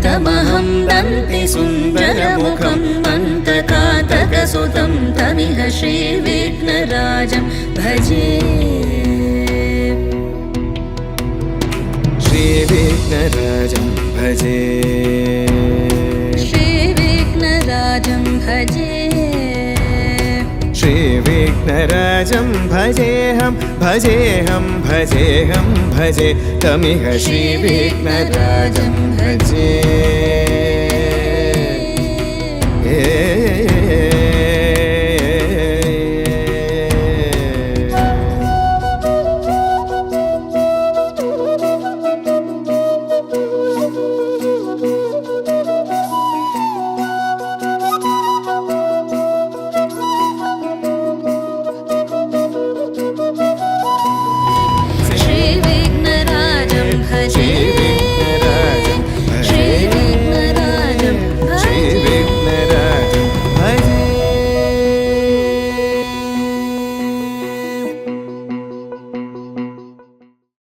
तमहं दन्तिसुन्दरमुखं मन्तकातकसुतं तमिह श्रीविघ्नराजं भजे श्रीविघ्नराजं भजे श्रीविघ्नराजं भजे श्रीविघ्नराजं भजेऽहं भजेऽहं भजेऽहं भजे तमिह श्रीविघ्नराजं भजे